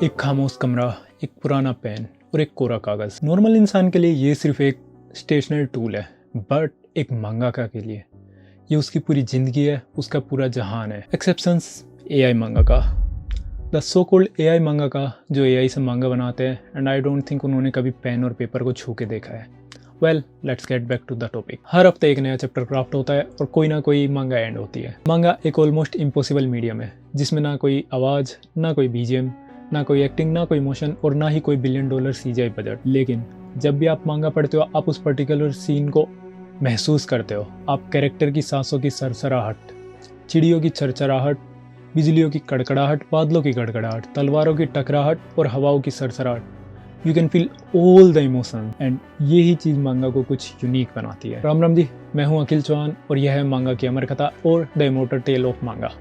एक खामोश कमरा, एक पुराना पेन और एक कोरा कागज। नॉर्मल इंसान के लिए ये सिर्फ एक स्टेशनरी टूल है, बट एक मांगाका के लिए ये उसकी पूरी जिंदगी है, उसका पूरा जहान है। Exceptions AI mangaka, the so called AI mangaka जो एआई से मांगा बनाते हैं, एंड आई डोंट थिंक उन्होंने कभी पेन और पेपर को छू के देखा है। Well, let's get back to the topic. हर हफ्ते एक नया चैप्टर क्राफ्ट होता है और कोई ना कोई मांगा एंड होती है। मांगा एक ऑलमोस्ट इम्पॉसिबल मीडियम है जिसमें ना कोई आवाज, ना कोई बीजीएम, ना कोई एक्टिंग, ना कोई मोशन और ना ही कोई $1 बिलियन सीजीआई बजट। लेकिन जब भी आप मांगा पढ़ते हो, आप उस पर्टिकुलर सीन को महसूस करते हो। आप कैरेक्टर की सांसों की सरसराहट, चिड़ियों की चरचराहट, बिजलियों की कड़कड़ाहट, बादलों की गड़गड़ाहट, तलवारों की टकराहट और हवाओं की सरसराहट। You can feel all the emotion, and ये ही चीज मांगा को कुछ यूनिक बनाती है। राम राम जी, मैं हूं अखिल चौहान और यह है मांगा की अमर कथा और द इमोर्टल टेल ऑफ मांगा।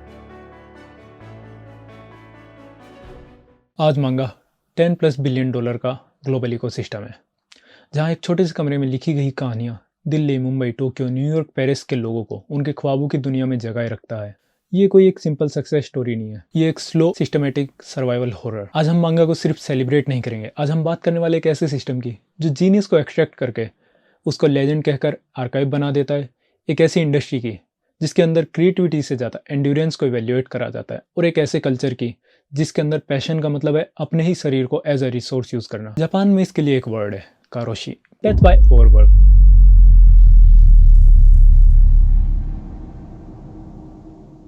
आज मांगा $10+ बिलियन का ग्लोबल इकोसिस्टम है, जहां एक छोटे से कमरे में लिखी गई कहानियां Delhi, Mumbai, Tokyo, New York, Paris के लोगों को उनके ख्वाबों की दुनिया में जगाए रखता है। ये कोई एक सिंपल सक्सेस स्टोरी नहीं है, ये एक स्लो सिस्टमेटिक सर्वाइवल हॉरर। आज हम मांगा को सिर्फ सेलिब्रेट नहीं करेंगे, आज हम बात करने वाले एक ऐसे सिस्टम की जो जीनियस को एक्सट्रैक्ट करके उसको लेजेंड कहकर आर्काइव बना देता है। एक ऐसी इंडस्ट्री की जिसके अंदर क्रिएटिविटी से ज़्यादा एंड्योरेंस को इवेल्युएट करा जाता है, और एक ऐसे कल्चर की जिसके अंदर पैशन का मतलब है अपने ही शरीर को एज अ रिसोर्स यूज करना। जापान में इसके लिए एक वर्ड है, कारोशी, death by overwork.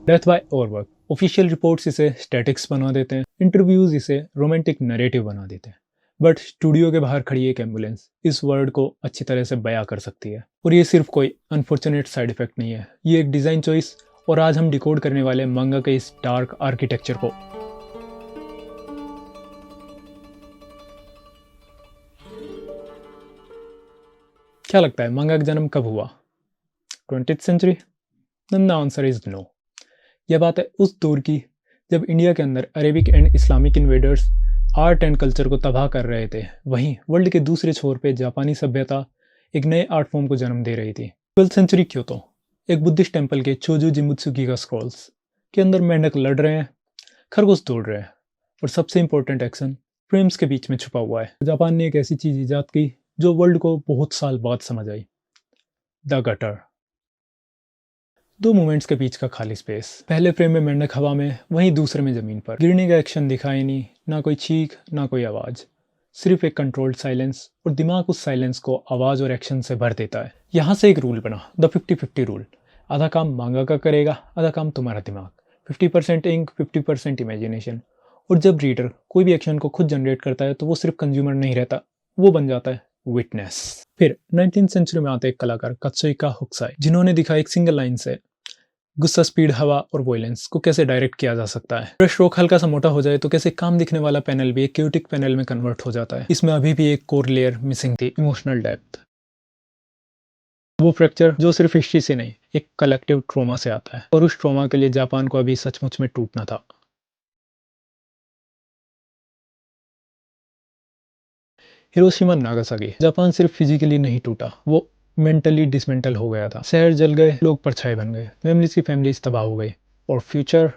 Death by overwork. Official reports इसे स्टैटिक्स बना देते हैं, इंटरव्यूज इसे रोमांटिक नरेटिव बना देते हैं, बट स्टूडियो के बाहर खड़ी एक एम्बुलेंस इस वर्ड को अच्छी तरह से बयां कर सकती है। और ये सिर्फ कोई अनफॉर्चुनेट साइड इफेक्ट नहीं है, ये एक डिजाइन चॉइस। और आज हम डिकोड करने वाले मांगा के इस डार्क आर्किटेक्चर को। क्या लगता है मांगा का जन्म कब हुआ? 20th century? The answer is no. यह बात है उस दौर की जब इंडिया के अंदर Arabic and Islamic invaders art and culture को तबाह कर रहे थे। वहीं वर्ल्ड के दूसरे छोर पे जापानी सभ्यता एक नए आर्ट फॉर्म को जन्म दे रही थी। 12th सेंचुरी क्योतो, एक बुद्धिस्ट टेम्पल के चोजू जिमुत्सुकी का स्क्रॉल्स के अंदर मेंढक लड़ रहे हैं, खरगोश दौड़ रहे हैं, और सबसे इंपॉर्टेंट एक्शन फ्रेम्स के बीच में छुपा हुआ है। जापान ने एक ऐसी चीज ईजाद की जो वर्ल्ड को बहुत साल बाद समझ आई, द गटर। दो मूवमेंट्स के बीच का खाली स्पेस। पहले फ्रेम में मेंढक हवा में, वहीं दूसरे में जमीन पर। गिरने का एक्शन दिखाई नहीं, ना कोई चीख, ना कोई आवाज, सिर्फ एक कंट्रोल्ड साइलेंस, और दिमाग उस साइलेंस को आवाज और एक्शन से भर देता है। यहाँ से एक रूल बना, द 50-50 रूल। आधा काम मांगा का करेगा, आधा काम तुम्हारा दिमाग। 50% इंक, 50% इमेजिनेशन। और जब रीडर कोई भी एक्शन को खुद जनरेट करता है तो वो सिर्फ कंज्यूमर नहीं रहता, वो बन जाता है विटनेस। फिर 19th सेंचुरी में आते एक कलाकार कत्सुइका होकुसाई, जिन्होंने दिखाया एक सिंगल लाइन से गुस्सा, स्पीड, हवा और वॉयलेंस को कैसे डायरेक्ट किया जा सकता है। ब्रश स्ट्रोक हल्का सा मोटा हो जाए तो कैसे काम दिखने वाला पैनल भी एक क्यूटिक पैनल में कन्वर्ट हो जाता है। इसमें अभी भी एक कोर लेयर मिसिंग थी, इमोशनल डेप्थ। वो फ्रैक्चर जो सिर्फ हिस्ट्री से नहीं, एक कलेक्टिव ट्रॉमा से आता है, और उस ट्रॉमा के लिए जापान को अभी सचमुच में टूटना था। Hiroshima Nagasaki. जापान सिर्फ फिजिकली नहीं टूटा, वो मेंटली डिसमेंटल हो गया था। शहर जल गए, लोग परछाई बन गए, फैमिलीज की फैमिलीज तबाह हो गई, और फ्यूचर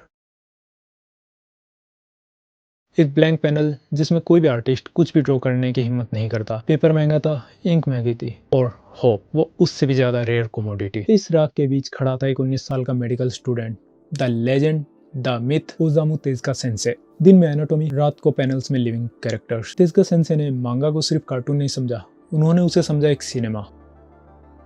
एक ब्लैंक पैनल जिसमें कोई भी आर्टिस्ट कुछ भी ड्रॉ करने की हिम्मत नहीं करता। पेपर महंगा था, इंक महंगी थी, और होप वो उससे भी ज्यादा रेयर कमोडिटी। इस राग के बीच खड़ा था एक 19 साल का medical student, the legend, the myth, Osamu Tezuka सेंसे। दिन में एनाटॉमी, रात को पैनल्स में लिविंग कैरेक्टर्स। तेजुका सेंसे ने मांगा को सिर्फ कार्टून नहीं समझा, उन्होंने उसे समझा एक सिनेमा।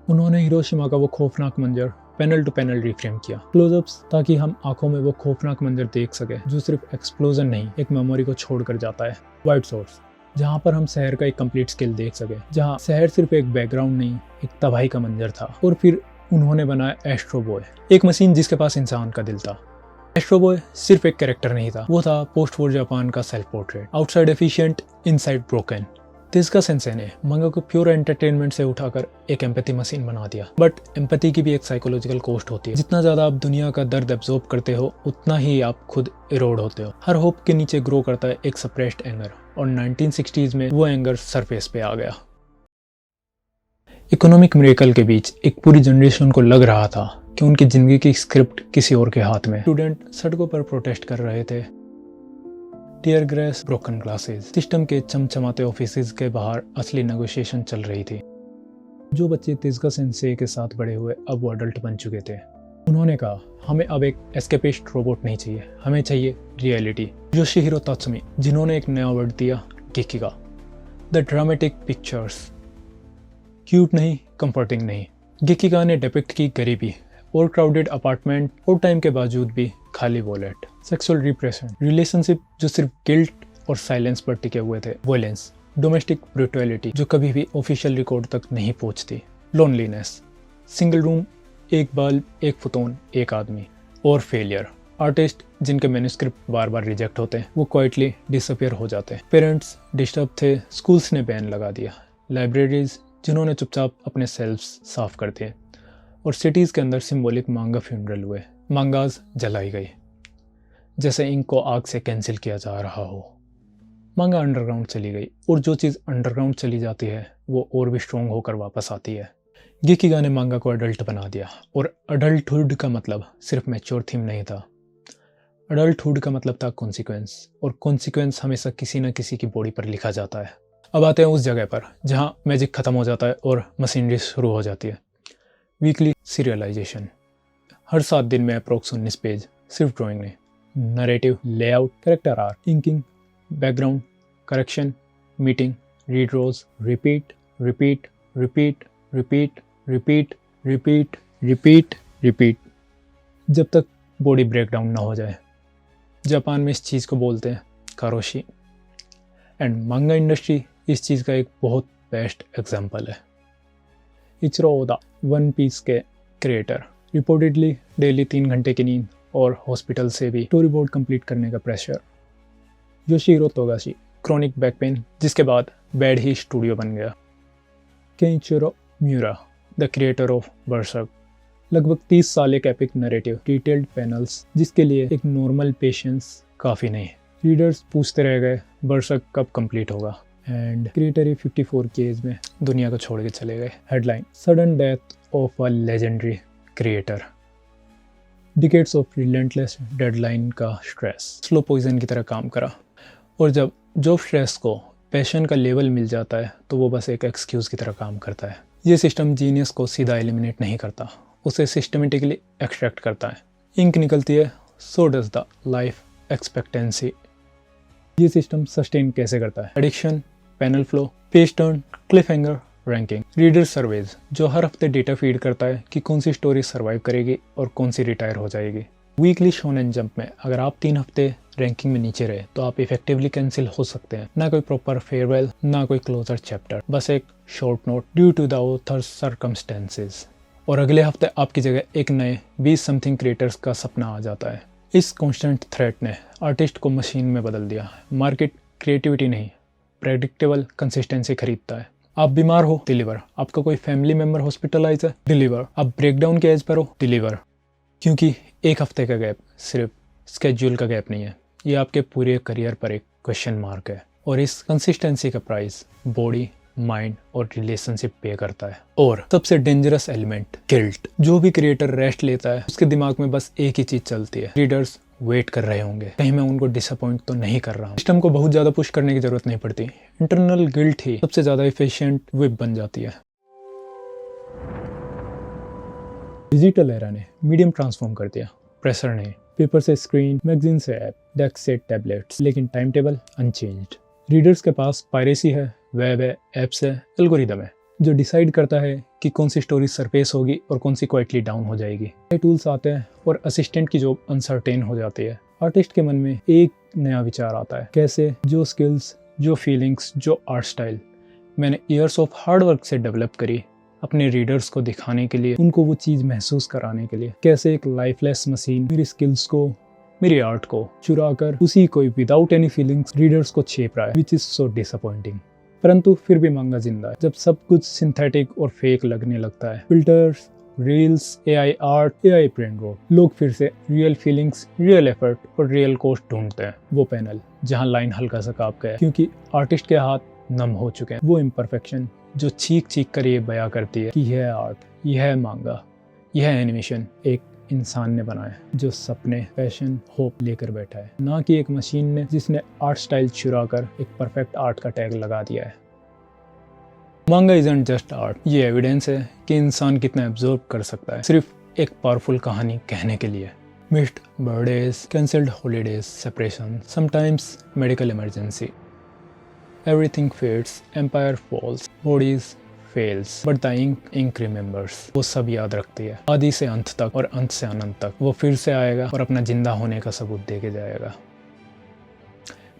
उन्होंने हिरोशिमा का वो खौफनाक मंजर पैनल टू पैनल रिफ्रेम किया, क्लोजअप्स, ताकि हम आंखों में वो खौफनाक मंजर देख सके जो सिर्फ एक्सप्लोजन नहीं, एक मेमोरी को छोड़कर जाता है। वाइट सोर्स, जहाँ पर हम शहर का एक कंप्लीट स्केल देख सके, जहाँ शहर सिर्फ एक बैकग्राउंड नहीं, एक तबाही का मंजर था। और फिर उन्होंने बनाया एस्ट्रो बॉय, एक मशीन जिसके पास इंसान का दिल था। एस्ट्रो बॉय सिर्फ एक कैरेक्टर नहीं था, वो था पोस्ट वॉर जापान का self portrait, outside efficient, inside broken. Tezuka सेंसे ने मांगा को प्योर एंटरटेनमेंट से उठाकर एक एम्पैथी मशीन बना दिया। बट एम्पैथी की भी एक साइकोलॉजिकल कॉस्ट होती है। जितना ज्यादा आप दुनिया का दर्द एब्जॉर्ब करते हो, उतना ही आप खुद इरोड होते हो। हर होप के नीचे ग्रो करता है एक सप्रेस्ड एंगर, और 1960s में वो एंगर सरफेस पे आ गया। इकोनॉमिक मिरेकल के बीच एक पूरी जनरेशन को लग रहा था कि उनकी जिंदगी की स्क्रिप्ट किसी और के हाथ में। स्टूडेंट सड़कों पर प्रोटेस्ट कर रहे थे, tear gas, broken glasses. System के चमचमाते ऑफिसेज के बाहर असली नेगोशिएशन चल रही थी। जो बच्चे तेजुका सेंसेई के साथ बड़े हुए अब वो अडल्ट बन चुके थे। उन्होंने कहा, हमें अब एक एस्केपिस्ट रोबोट नहीं चाहिए, हमें चाहिए रियलिटी। योशिहिरो तात्सुमी, जिन्होंने एक नया वर्ड दिया, गेकिगा, द ड्रामेटिक पिक्चर्स। क्यूट नहीं, कंफर्टिंग नहीं। गेकिगा ने डिपिक्ट की गरीबी, और क्राउडेड अपार्टमेंट और टाइम के बावजूद भी खाली वॉलेट। सेक्सुअल रिप्रेशन, रिलेशनशिप जो सिर्फ गिल्ट और साइलेंस पर टिके हुए थे। वायलेंस, डोमेस्टिक ब्रूटैलिटी जो कभी भी ऑफिशियल रिकॉर्ड तक नहीं पहुंचती। लोनलीनेस, सिंगल रूम, एक बल्ब, एक फुतून, एक आदमी। और फेलियर, आर्टिस्ट जिनके मैन्युस्क्रिप्ट बार बार रिजेक्ट होते हैं, वो क्वाइटली डिसअपियर हो जाते हैं। पेरेंट्स डिस्टर्ब थे, स्कूल्स ने बैन लगा दिया। लाइब्रेरीज जिन्होंने चुपचाप अपने सेल्फ्स साफ कर दिए। और सिटीज़ के अंदर सिंबॉलिक मांगा फ्यूनरल हुए, मांगाज जलाई गई, जैसे इंक को आग से कैंसिल किया जा रहा हो। मांगा अंडरग्राउंड चली गई, और जो चीज़ अंडरग्राउंड चली जाती है वो और भी स्ट्रॉन्ग होकर वापस आती है। गेकिगा ने मांगा को अडल्ट बना दिया, और अडल्टहुड का मतलब सिर्फ मैच्योर थीम नहीं था। अडल्टहुड का मतलब था कॉन्सिक्वेंस, और कॉन्सिक्वेंस हमेशा किसी न किसी की बॉडी पर लिखा जाता है। अब आते हैं उस जगह पर जहाँ मैजिक खत्म हो जाता है और मशीनरी शुरू हो जाती है। वीकली सीरियलाइजेशन, हर 7 दिन में अप्रोक्स 19 पेज, सिर्फ ड्राइंग नहीं, narrative, layout, character art, inking, background, correction, meeting, redraws, repeat repeat repeat repeat repeat repeat repeat repeat, जब तक बॉडी ब्रेकडाउन ना हो जाए। जापान में इस चीज़ को बोलते हैं कारोशी, एंड मांगा इंडस्ट्री इस चीज़ का एक बहुत बेस्ट एग्जाम्पल है। इचिरो ओदा, वन पीस के क्रिएटर, रिपोर्टेडली डेली 3 घंटे की नींद और हॉस्पिटल से भी स्टोरी बोर्ड कंप्लीट करने का pressure. Yoshihiro Togashi, chronic back pain जिसके बाद बेड ही स्टूडियो बन गया। Keiichiro Miura, the creator of Berserk, लगभग 30 साल एक एपिक नरेटिव, डिटेल्ड पैनल्स जिसके लिए एक नॉर्मल पेशेंस काफ़ी नहीं। रीडर्स पूछते रह गए बर्सर्क कब कंप्लीट होगा, एंड क्रिएटर ही 54 की एज में दुनिया को छोड़ के चले गए। Headline, sudden death of a legendary creator, decades of relentless deadline का स्ट्रेस स्लो पॉइजन की तरह काम करा। और जब जॉब स्ट्रेस को पैशन का लेवल मिल जाता है तो वो बस एक एक्सक्यूज़ की तरह काम करता है। ये सिस्टम जीनियस को सीधा एलिमिनेट नहीं करता, उसे सिस्टमेटिकली एक्सट्रैक्ट करता है। इंक निकलती है, so does the life expectancy. ये सिस्टम सस्टेन कैसे करता है? Addiction, panel flow, page turn, Cliff hanger, ranking, reader surveys जो हर हफ्ते डेटा फीड करता है कि कौन सी स्टोरी सर्वाइव करेगी और कौन सी रिटायर हो जाएगी। वीकली शोनेन जंप में अगर आप 3 हफ्ते रैंकिंग में नीचे रहे तो आप इफेक्टिवली कैंसिल हो सकते हैं। ना कोई प्रॉपर फेयरवेल, ना कोई क्लोजर चैप्टर, बस एक short note due to the author's circumstances. और अगले हफ्ते आपकी जगह एक नए 20 समथिंग क्रिएटर्स का सपना आ जाता है। इस कॉन्स्टेंट थ्रेट ने आर्टिस्ट को मशीन में बदल दिया। मार्केट क्रिएटिविटी नहीं, प्रेडिक्टेबल कंसिस्टेंसी खरीदता है। आप बीमार हो, डिलीवर। आपका कोई फैमिली मेंबर हॉस्पिटलाइज है, डिलीवर। आप ब्रेकडाउन के एज पर हो, डिलीवर। क्योंकि एक हफ्ते का गैप सिर्फ स्केड्यूल का गैप नहीं है, ये आपके पूरे करियर पर एक क्वेश्चन मार्क है। और इस कंसिस्टेंसी का प्राइस बॉडी, माइंड और रिलेशनशिप पे करता है। और सबसे डेंजरस एलिमेंट, गिल्ट। जो भी क्रिएटर रेस्ट लेता है उसके दिमाग में बस एक ही चीज चलती है, रीडर्स वेट कर रहे होंगे, कहीं मैं उनको डिसअपॉइंट तो नहीं कर रहा हूँ। सिस्टम को बहुत ज़्यादा पुश करने की ज़रूरत नहीं पड़ती, इंटरनल गिल्ट ही सबसे ज़्यादा एफिशिएंट वेब बन जाती है। डिजिटल एरा ने मीडियम ट्रांसफॉर्म कर दिया, प्रेशर ने, पेपर से स्क्रीन, मैगजीन से ऐप, डेस्क से टैबलेट्स, लेकिन टाइम टेबल अनचेंज्ड। रीडर्स के पास पायरेसी है, वेब है, एप्स है, एल्गोरिदम है जो डिसाइड करता है कि कौन सी स्टोरी सरफेस होगी और कौन सी क्वाइटली डाउन हो जाएगी। नए टूल्स आते हैं और असिस्टेंट की जॉब अनसर्टेन हो जाती है। आर्टिस्ट के मन में एक नया विचार आता है, कैसे जो स्किल्स, जो फीलिंग्स, जो आर्ट स्टाइल मैंने ईयर्स ऑफ हार्ड वर्क से डेवलप करी अपने रीडर्स को दिखाने के लिए, उनको वो चीज़ महसूस कराने के लिए, कैसे एक लाइफलेस मशीन मेरी स्किल्स को, मेरी आर्ट को चुरा कर उसी को विदाउट एनी फीलिंग्स रीडर्स को छेप रहा है, विच इज सो डिसअपॉइंटिंग। परंतु फिर भी मांगा जिंदा है। जब सब कुछ सिंथेटिक और फेक लगने लगता है, filters, reels, AI art, AI print road, लोग फिर से रियल फीलिंग्स, रियल एफर्ट और रियल कॉस्ट ढूंढते हैं। वो पैनल जहां लाइन हल्का सा कांप गया क्योंकि आर्टिस्ट के हाथ नम हो चुके हैं। वो इम्परफेक्शन जो चीख चीख कर ये बयां करती है कि यह आर्ट, यह मांगा, यह एनिमेशन एक इंसान ने बनाया है, जो सपने, पैशन, होप लेकर बैठा है, ना कि एक मशीन ने जिसने आर्ट स्टाइल चुरा कर एक परफेक्ट आर्ट का टैग लगा दिया है। मांगा इज़न्ट जस्ट आर्ट, ये एविडेंस है कि इंसान कितना एब्जॉर्ब कर सकता है सिर्फ एक पावरफुल कहानी कहने के लिए। Missed birthdays, cancelled holidays, separation, sometimes medical emergency, everything fades, empire falls, bodies fails, but the ink remembers. वो सब याद रखती है, आदि से अंत तक और अंत से अनंत तक। वो फिर से आएगा और अपना जिंदा होने का सबूत दे के जाएगा।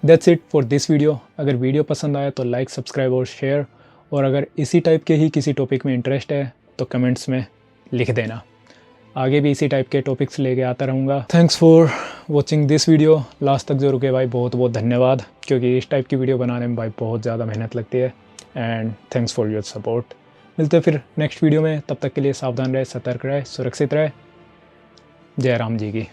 That's it for this video. अगर वीडियो पसंद आया तो लाइक, सब्सक्राइब और शेयर, और अगर इसी टाइप के ही किसी टॉपिक में इंटरेस्ट है तो कमेंट्स में लिख देना। आगे भी इसी टाइप के टॉपिक्स लेके आता रहूँगा। Thanks for watching this video. Last तक जो रुके भाई, बहुत बहुत धन्यवाद, क्योंकि इस टाइप की वीडियो बनाने में भाई बहुत ज़्यादा मेहनत लगती है। And thanks for your support. मिलते हैं फिर नेक्स्ट वीडियो में, तब तक के लिए सावधान रहे, सतर्क रहे, सुरक्षित रहे। जय राम जी की।